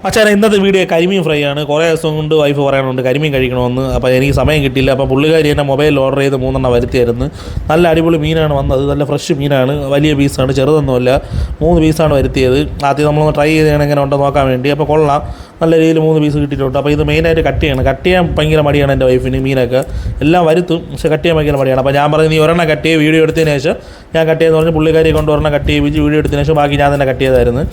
അച്ഛാ ഇന്നത്തെ വീഡിയോ കരിമീൻ ഫ്രൈ ആണ്. കുറേ ദിവസം കൊണ്ട് വൈഫ് പറയാനുണ്ട് കരിമീൻ കഴിക്കണമെന്ന്. അപ്പോൾ എനിക്ക് സമയം കിട്ടിയില്ല. അപ്പോൾ പുള്ളിക്കാരി എന്നെ മൊബൈലിൽ ഓർഡർ ചെയ്ത് 3 വരുത്തിയായിരുന്നു. നല്ല അടിപൊളി മീനാണ് വന്നത്. നല്ല ഫ്രഷ് മീനാണ്, വലിയ പീസാണ്, ചെറുതൊന്നുമല്ല. 3 പീസാണ് വരുത്തിയത്. ആദ്യം നമ്മളൊന്ന് ട്രൈ ചെയ്ത് എങ്ങനെ ഉണ്ടോ നോക്കാൻ വേണ്ടി. അപ്പോൾ കൊള്ളാം, നല്ല രീതിയിൽ 3 പീസ് കിട്ടിയിട്ടുണ്ട്. അപ്പോൾ ഇത് മെയിനായിട്ട് കട്ട് ചെയ്യണം. കട്ട് ചെയ്യാൻ ഭയങ്കര മടിയാണ് എൻ്റെ വൈഫിന്. മീനൊക്കെ എല്ലാം വരുത്തും, പക്ഷേ കട്ട് ചെയ്യാൻ ഭയങ്കര മടിയാണ്. അപ്പോൾ ഞാൻ പറഞ്ഞു, നീ ഒരെണ്ണം കട്ട് ചെയ്ത് വീഡിയോ എടുത്തതിന് ശേഷം ഞാൻ കട്ട് ചെയ്തെന്ന് പറഞ്ഞ് പുള്ളിക്കാരി കൊണ്ട് ഒരെണ്ണം കട്ട് ചെയ്യിപ്പിച്ച് വീഡിയോ എടുത്തതിന് ശേഷം ബാക്കി ഞാൻ തന്നെ കട്ട് ചെയ്തായിരുന്നു.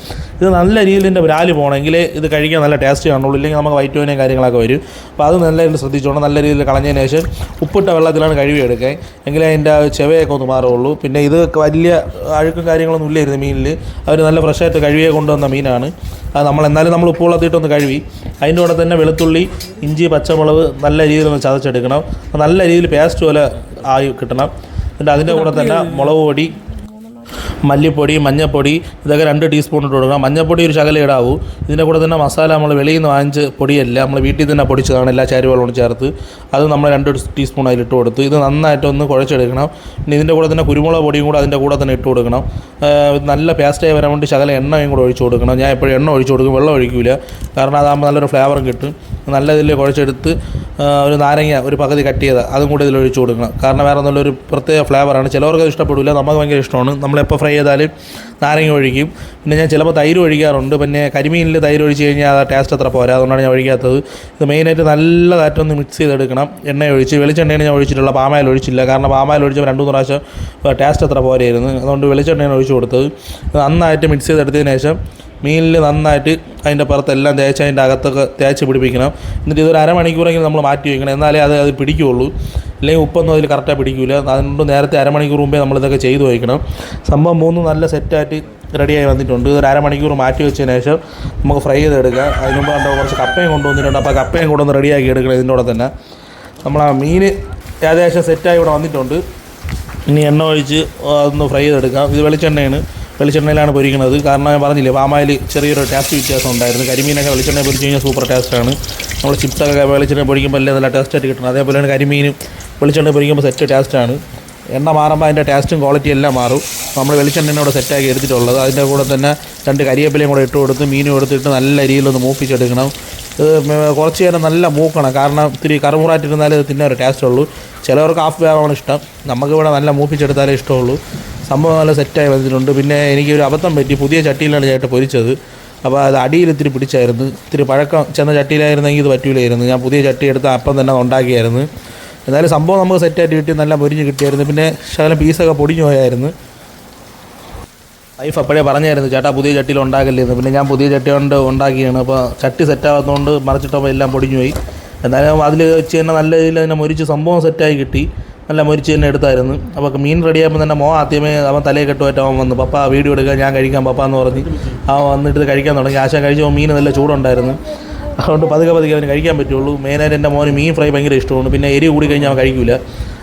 ഇത് നല്ല രീതിയിൽ എൻ്റെ ബ്രാല് പോകണമെങ്കിൽ ഇത് കഴിക്കാൻ നല്ല ടേസ്റ്റ് കാണുള്ളൂ, ഇല്ലെങ്കിൽ നമുക്ക് വൈറ്റമിനും കാര്യങ്ങളൊക്കെ വരും. അപ്പോൾ അത് നല്ല രീതിയിൽ ശ്രദ്ധിച്ചോണം. നല്ല രീതിയിൽ കളഞ്ഞതിന് ശേഷം ഉപ്പിട്ട വെള്ളത്തിലാണ് കഴുകി എടുക്കുക, എങ്കിലേ അതിൻ്റെ ചെവയൊക്കെ ഒന്ന് മാറുള്ളൂ. പിന്നെ ഇത് വലിയ അഴുക്കും കാര്യങ്ങളൊന്നും ഇല്ലായിരുന്നു മീനിൽ. അവർ നല്ല ഫ്രഷായിട്ട് കഴുകിയെ കൊണ്ടുവന്ന മീനാണ്. അത് നമ്മൾ ഉപ്പ് വെള്ളത്തിയിട്ടൊന്ന് കഴുകി അതിൻ്റെ കൂടെ തന്നെ വെളുത്തുള്ളി, ഇഞ്ചി, പച്ചമുളക് നല്ല രീതിയിലൊന്ന് ചതച്ചെടുക്കണം. നല്ല രീതിയിൽ പേസ്റ്റ് പോലെ ആയി കിട്ടണം. എന്നിട്ട് അതിൻ്റെ കൂടെ തന്നെ മുളക് പൊടി, മല്ലിപ്പൊടി, മഞ്ഞൾപ്പൊടി ഇതൊക്കെ 2 ടീസ്പൂൺ ഇട്ട് കൊടുക്കണം. മഞ്ഞൾപ്പൊടി ഒരു ശകലം ഇടാവൂ. ഇതിൻ്റെ കൂടെ തന്നെ മസാല നമ്മൾ വെളിയിൽ നിന്ന് വാങ്ങിച്ച് പൊടിയല്ല, നമ്മൾ വീട്ടിൽ തന്നെ പൊടിച്ചതാണ്, എല്ലാ ചേരുവകളും ചേർത്ത്. അത് നമ്മൾ 2 ടീസ്പൂൺ അതിലിട്ട് കൊടുത്ത് ഇത് നന്നായിട്ടൊന്ന് കുഴച്ചെടുക്കണം. പിന്നെ ഇതിൻ്റെ കൂടെ തന്നെ കുരുമുളക് പൊടിയും കൂടെ അതിൻ്റെ കൂടെ തന്നെ ഇട്ട് കൊടുക്കണം. നല്ല പേസ്റ്റായി വരാൻ വേണ്ടി ശകലം എണ്ണയും കൂടെ ഒഴിച്ച് കൊടുക്കണം. ഞാൻ എപ്പോഴും എണ്ണ ഒഴിച്ച് കൊടുക്കും, വെള്ളം ഒഴിക്കില്ല. കാരണം അതാകുമ്പോൾ നല്ലൊരു ഫ്ലേവറും കിട്ടും. നല്ല ഇതിൽ കുഴച്ചെടുത്ത് ഒരു നാരങ്ങ ഒരു പകുതി കട്ട് ചെയ്ത് അതും കൂടി ഇതിൽ ഒഴിച്ച് കൊടുക്കണം. കാരണം വേറെ നല്ലൊരു പ്രത്യേക ഫ്ലേവറാണ്. ചിലവർക്ക് അത് ഇഷ്ടപ്പെടില്ല, നമുക്ക് ഭയങ്കര ഇഷ്ടമാണ്. നമ്മളെപ്പോൾ ഫ്രൈ ചെയ്താലും നാരങ്ങ ഒഴിക്കും. പിന്നെ ഞാൻ ചിലപ്പോൾ തൈര് ഒഴിക്കാറുണ്ട്. പിന്നെ കരിമീനിൽ തൈര് ഒഴിച്ച് കഴിഞ്ഞാൽ ആ ടേസ്റ്റ് അത്ര പോരാ, അതുകൊണ്ടാണ് ഞാൻ ഒഴിക്കാത്തത്. ഇത് മെയിനായിട്ട് നല്ലതായിട്ടൊന്ന് മിക്സ് ചെയ്തെടുക്കണം. എണ്ണ ഒഴിച്ച്, വെളിച്ചെണ്ണയാണ് ഞാൻ ഒഴിച്ചിട്ടുള്ള, പാമായിൽ ഒഴിച്ചില്ല. കാരണം പാമായിൽ ഒഴിച്ചപ്പോൾ 2-3 പ്രാവശ്യം ടേസ്റ്റ് അത്ര പോരായിരുന്നു. അതുകൊണ്ട് വെളിച്ചെണ്ണയാണ് ഒഴിച്ച് കൊടുത്തത്. നന്നായിട്ട് മിക്സ് ചെയ്തെടുത്തതിന് ശേഷം മീനിൽ നന്നായിട്ട് അതിൻ്റെ പുറത്തെല്ലാം തേച്ച് അതിൻ്റെ അകത്തൊക്കെ തേച്ച് പിടിപ്പിക്കണം. എന്നിട്ട് ഇതൊരു അരമണിക്കൂറെങ്കിലും നമ്മൾ മാറ്റി വയ്ക്കണം, എന്നാലേ അത് പിടിക്കുകയുള്ളൂ. അല്ലെങ്കിൽ ഉപ്പൊന്നും അതിൽ കറക്റ്റായി പിടിക്കില്ല. അതുകൊണ്ട് നേരത്തെ അരമണിക്കൂർ മുമ്പേ നമ്മളിതൊക്കെ ചെയ്ത് വയ്ക്കണം. സംഭവം 3 നല്ല സെറ്റായിട്ട് റെഡിയായി വന്നിട്ടുണ്ട്. ഒരു അരമണിക്കൂർ മാറ്റി വെച്ചതിന് ശേഷം നമുക്ക് ഫ്രൈ ചെയ്തെടുക്കാം. അതിന് മുമ്പ് കണ്ടോ കുറച്ച് കപ്പയും കൊണ്ടുവന്നിട്ടുണ്ട്. അപ്പോൾ കപ്പയും കൂടെ ഒന്ന് റെഡിയാക്കി എടുക്കണം. ഇതിൻ്റെ കൂടെ തന്നെ നമ്മൾ ആ മീൻ ഏകദേശം സെറ്റായി ഇവിടെ വന്നിട്ടുണ്ട്. ഇനി എണ്ണ ഒഴിച്ച് അതൊന്ന് ഫ്രൈ ചെയ്തെടുക്കാം. ഇത് വെളിച്ചെണ്ണയിലാണ് പൊരിക്കുന്നത്. കാരണം ഞാൻ പറഞ്ഞില്ലേ, പാമായിൽ ചെറിയൊരു ടേസ്റ്റ് വ്യത്യാസം ഉണ്ടായിരുന്നു. കരിമീനൊക്കെ വെളിച്ചെണ്ണ പൊരിച്ച് കഴിഞ്ഞാൽ സൂപ്പർ ടേസ്റ്റാണ്. നമ്മൾ ചിപ്സൊക്കെ വെളിച്ചെണ്ണ പൊരിക്കുമ്പോൾ അല്ലേ നല്ല ടേസ്റ്റായിട്ട് കിട്ടണം. അതേപോലെയാണ് കരിമീനും വെളിച്ചെണ്ണ പൊരിക്കുമ്പോൾ സെറ്റ് ടേസ്റ്റാണ്. എണ്ണ മാറുമ്പോൾ അതിൻ്റെ ടേസ്റ്റും ക്വാളിറ്റി എല്ലാം മാറും. നമ്മൾ വെളിച്ചെണ്ണയോടെ സെറ്റാക്കി എടുത്തിട്ടുള്ളത്. അതിൻ്റെ കൂടെ തന്നെ 2 കരിവേപ്പിലയും കൂടെ ഇട്ട് കൊടുത്ത് മീനും എടുത്തിട്ട് നല്ല രീതിയിലൊന്ന് മൂപ്പിച്ചെടുക്കണം. ഇത് കുറച്ച് നേരം നല്ല മൂക്കണം, കാരണം ഇത്തിരി കറുമുറായിട്ടിരുന്നാലേ ഇത് തിന്നാൻ ഒരു ടേസ്റ്റ് ഉള്ളൂ. ചിലവർക്ക് ഹാഫ് വേവാണ് ഇഷ്ടം, നമുക്കിവിടെ നല്ല മൂപ്പിച്ചെടുത്താലേ ഇഷ്ടമുള്ളൂ. സംഭവം നല്ല സെറ്റായി വന്നിട്ടുണ്ട്. പിന്നെ എനിക്കൊരു അബദ്ധം പറ്റി, പുതിയ ചട്ടിയിലാണ് ചേട്ടൻ പൊരിച്ചത്. അപ്പോൾ അത് അടിയിൽ ഇത്തിരി പിടിച്ചായിരുന്നു. ഇത്തിരി പഴക്കം ചെന്ന ചട്ടിയിലായിരുന്നെങ്കിൽ ഇത് പറ്റൂലായിരുന്നു. ഞാൻ പുതിയ ചട്ടി എടുത്ത് അപ്പം തന്നെ ഉണ്ടാക്കിയായിരുന്നു. എന്നാലും സംഭവം നമുക്ക് സെറ്റായിട്ട് കിട്ടി, നല്ല പൊരിഞ്ഞ് കിട്ടിയായിരുന്നു. പിന്നെ ശകലം പീസൊക്കെ പൊടിഞ്ഞു പോയായിരുന്നു. വൈഫ് അപ്പോഴേ പറഞ്ഞായിരുന്നു, ചേട്ടാ പുതിയ ചട്ടിയിൽ ഉണ്ടാക്കല്ലേന്ന്. പിന്നെ ഞാൻ പുതിയ ചട്ടി കൊണ്ട് ഉണ്ടാക്കിയാണ്. അപ്പോൾ ചട്ടി സെറ്റാകാത്തതുകൊണ്ട് മറിച്ചിട്ടപ്പോൾ എല്ലാം പൊടിഞ്ഞു പോയി. എന്നാലും അതിൽ വെച്ച് തന്നെ നല്ല രീതിയിൽ തന്നെ മൊരിച്ച് സംഭവം സെറ്റായി കിട്ടി. നല്ല മൊരിച്ച് തന്നെ എടുത്തായിരുന്നു. അപ്പോൾ മീൻ റെഡിയാകുമ്പോൾ തന്നെ ആദ്യമേ അവൻ തലയെ കെട്ടുമായിട്ട് അവൻ വന്നു, പപ്പ വീഡിയോ എടുക്കുക, ഞാൻ കഴിക്കാം പപ്പ എന്ന് പറഞ്ഞ് അവൻ വന്നിട്ട് ഇത് കഴിക്കാൻ തുടങ്ങി. ആശാൻ കഴിച്ചപ്പോൾ മീൻ നല്ല ചൂടുണ്ടായിരുന്നു. അതുകൊണ്ട് പതുക്കെ അവന് കഴിക്കാൻ പറ്റുള്ളൂ. മെയിനായിട്ട് എൻ്റെ മോന് മീൻ ഫ്രൈ ഭയങ്കര ഇഷ്ടമാണ്. പിന്നെ എരി കൂടി കഴിഞ്ഞാൽ അവൻ കഴിക്കില്ല.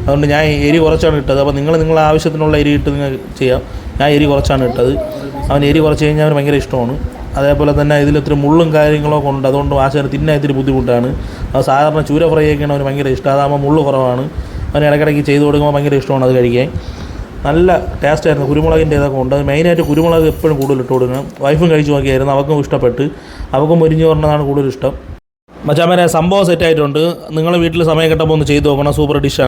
അതുകൊണ്ട് ഞാൻ എരി കുറച്ചാണ് ഇട്ടത്. അപ്പോൾ നിങ്ങളുടെ ആവശ്യത്തിനുള്ള എരി ഇട്ട് നിങ്ങൾ ചെയ്യാം. ഞാൻ എരി കുറച്ചാണ് ഇട്ടത്. അവൻ എരി കുറച്ച് കഴിഞ്ഞാൽ അവന് ഭയങ്കര ഇഷ്ടമാണ്. അതേപോലെ തന്നെ ഇതിലിത്തിരി മുള്ളും കാര്യങ്ങളൊക്കെ ഉണ്ട്, അതുകൊണ്ട് ആശാന് തിന്നാൻ ഇത്തിരി ബുദ്ധിമുട്ടാണ്. അത് സാധാരണ ചൂര ഫ്രൈ ഒക്കെയാണ് അവന് ഭയങ്കര ഇഷ്ടം. അതാകുമ്പോൾ മുള്ളു കുറവാണ്. അവന് ഇടയ്ക്കിടയ്ക്ക് ചെയ്ത് കൊടുക്കുമ്പോൾ ഭയങ്കര ഇഷ്ടമാണ് അത് കഴിക്കാൻ. നല്ല ടേസ്റ്റായിരുന്നു. കുരുമുളകിൻ്റെ ഇതൊക്കെ ഉണ്ട്. അത് മെയിനായിട്ട് കുരുമുളക് എപ്പോഴും കൂടുതൽ ഇട്ട് കൊടുക്കണം. വൈഫും കഴിച്ച് നോക്കിയായിരുന്നു, അവർക്കും ഇഷ്ടപ്പെട്ട്. അവർക്കും മൊരിഞ്ഞ് പറഞ്ഞതാണ് കൂടുതൽ ഇഷ്ടം. മച്ചാമാരെ സംഭവം സെറ്റായിട്ടുണ്ട്. നിങ്ങൾ വീട്ടിൽ സമയം കിട്ടുമ്പോൾ ഒന്ന് ചെയ്ത് നോക്കണം. സൂപ്പർ ഡിഷാണ്.